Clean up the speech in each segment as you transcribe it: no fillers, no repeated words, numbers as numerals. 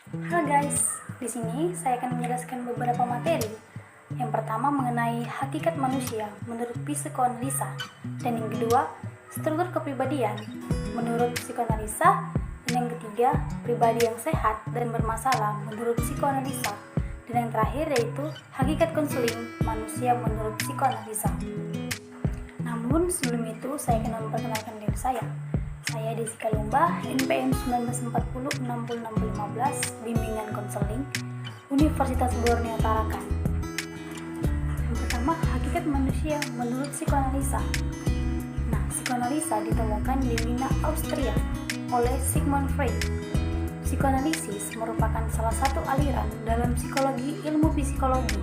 Halo guys, di sini saya akan menjelaskan beberapa materi. Yang pertama mengenai hakikat manusia menurut psikoanalisa, dan yang kedua struktur kepribadian menurut psikoanalisa, dan yang ketiga pribadi yang sehat dan bermasalah menurut psikoanalisa, dan yang terakhir yaitu hakikat konseling manusia menurut psikoanalisa. Namun sebelum itu saya akan memperkenalkan diri saya. Saya Desi Kalumba, NPM 1940 bimbingan konseling Universitas Borneo Tarakan. Yang pertama, hakikat manusia menurut psikoanalisa. Nah, psikoanalisa ditemukan di Wina, Austria oleh Sigmund Freud. Psikoanalisis merupakan salah satu aliran dalam psikologi ilmu psikologi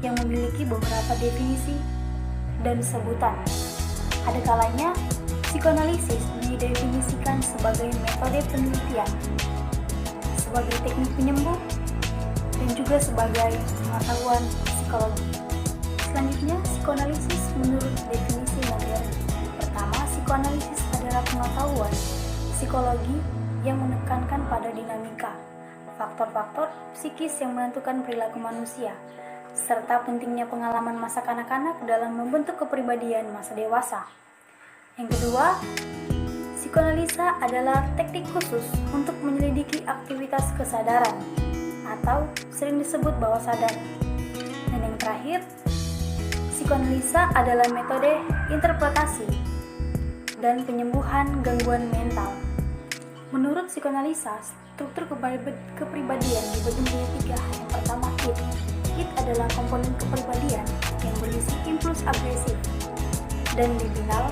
yang memiliki beberapa definisi dan sebutan. Ada kalanya psikoanalisis didefinisikan sebagai metode penelitian, sebagai teknik penyembuh, dan juga sebagai pengetahuan psikologi. Selanjutnya, psikoanalisis menurut definisi modern. Pertama, psikoanalisis adalah pengetahuan psikologi yang menekankan pada dinamika, faktor-faktor psikis yang menentukan perilaku manusia, serta pentingnya pengalaman masa kanak-kanak dalam membentuk kepribadian masa dewasa. Yang kedua, psikoanalisa adalah teknik khusus untuk menyelidiki aktivitas kesadaran atau sering disebut bawah sadar. Dan yang terakhir, psikoanalisa adalah metode interpretasi dan penyembuhan gangguan mental. Menurut psikoanalisa, struktur kepribadian dibagi menjadi 3. Yang pertama, id. Id adalah komponen kepribadian yang berisi impuls agresif dan libidinal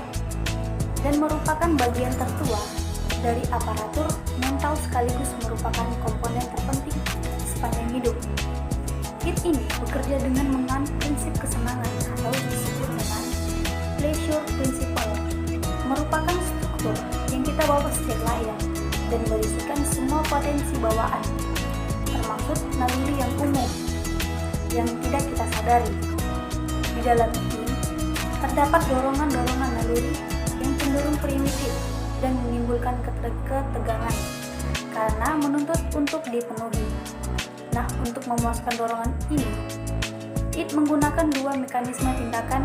dan merupakan bagian tertua dari aparatur mental sekaligus merupakan komponen terpenting sepanjang hidup. Id ini bekerja dengan menganut prinsip kesenangan atau disebut dengan pleasure principle, merupakan struktur yang kita bawa sejak lahir dan berisikan semua potensi bawaan, termasuk naluri yang umum yang tidak kita sadari. Di dalam ini terdapat dorongan-dorongan naluri yang cenderung primitif dan menimbulkan ketegangan karena menuntut untuk dipenuhi. Nah, untuk memuaskan dorongan ini, id menggunakan 2 mekanisme tindakan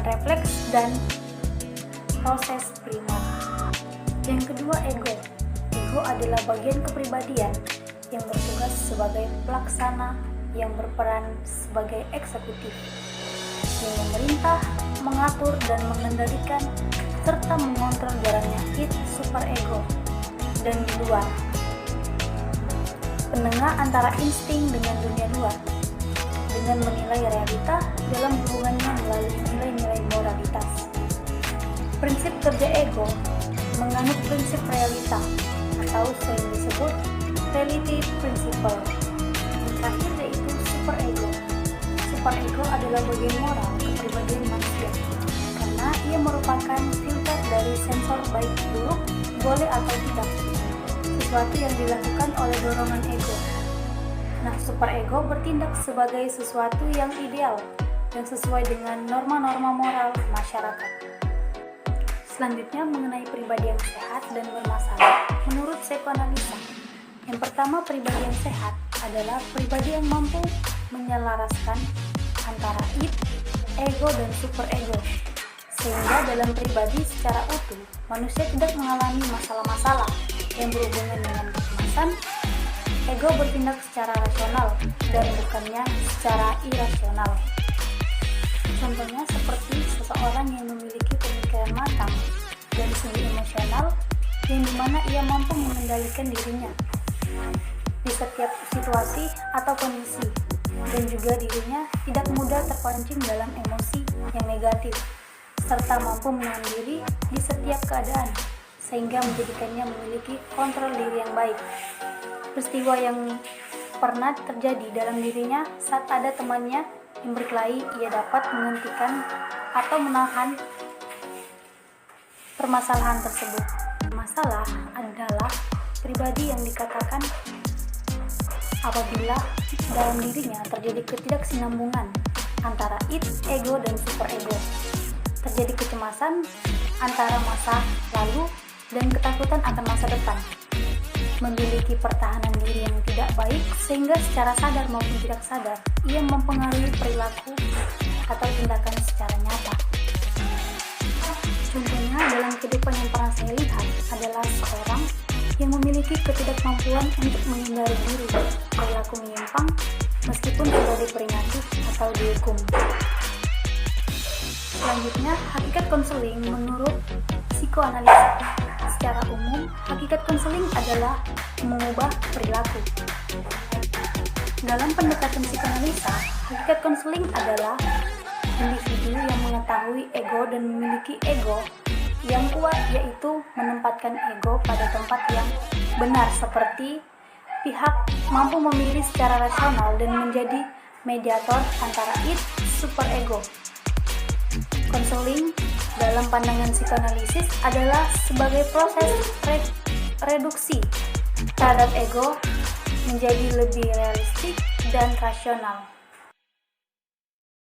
refleks dan proses primer. Yang kedua, ego. Ego adalah bagian kepribadian yang bertugas sebagai pelaksana yang berperan sebagai eksekutif, yang memerintah, mengatur, dan mengendalikan serta mengontrol jalannya id superego. Dan di luar, penengah antara insting dengan dunia luar, dengan menilai realita dalam hubungannya melalui nilai-nilai moralitas. Prinsip kerja ego menganut prinsip realita atau sering disebut relative principle. Yang terakhir yaitu superego. Superego adalah bagian moral kepribadian manusia karena ia merupakan filter dari sensor baik buruk, boleh atau tidak, sesuatu yang dilakukan oleh dorongan ego. Nah, superego bertindak sebagai sesuatu yang ideal dan sesuai dengan norma-norma moral masyarakat. Selanjutnya mengenai pribadi yang sehat dan bermasalah menurut psikoanalisa. Yang pertama, pribadi yang sehat adalah pribadi yang mampu menyelaraskan antara id, ego, dan superego, sehingga dalam pribadi secara utuh manusia tidak mengalami masalah-masalah yang berhubungan dengan kecemasan. Ego bertindak secara rasional dan bukannya secara irasional. Contohnya seperti seseorang yang memiliki pemikiran matang dari segi emosional, yang dimana ia mampu mengendalikan dirinya di setiap situasi atau kondisi, dan juga dirinya tidak mudah terpancing dalam emosi yang negatif, serta mampu menahan diri di setiap keadaan, sehingga menjadikannya memiliki kontrol diri yang baik. Peristiwa yang pernah terjadi dalam dirinya saat ada temannya yang berkelahi, ia dapat menghentikan atau menahan permasalahan tersebut. Masalah adalah pribadi yang dikatakan apabila dalam dirinya terjadi ketidaksinambungan antara id, ego, dan superego. Terjadi kecemasan antara masa lalu dan ketakutan akan masa depan. memiliki pertahanan diri yang tidak baik, sehingga secara sadar maupun tidak sadar ia mempengaruhi perilaku atau tindakan secara nyata. Contohnya dalam kehidupan yang pernah saya lihat adalah seorang yang memiliki ketidakmampuan untuk menghindari diri perilaku menyimpang meskipun sudah diperingati atau dihukum. Selanjutnya, hakikat konseling menurut psikoanalisa. Secara umum, hakikat konseling adalah mengubah perilaku. Dalam pendekatan psikoanalisa, hakikat konseling adalah individu yang mengetahui ego dan memiliki ego yang kuat, yaitu menempatkan ego pada tempat yang benar, seperti pihak mampu memilih secara rasional dan menjadi mediator antara id superego. Konseling dalam pandangan psikoanalisis adalah sebagai proses reduksi terhadap ego menjadi lebih realistik dan rasional.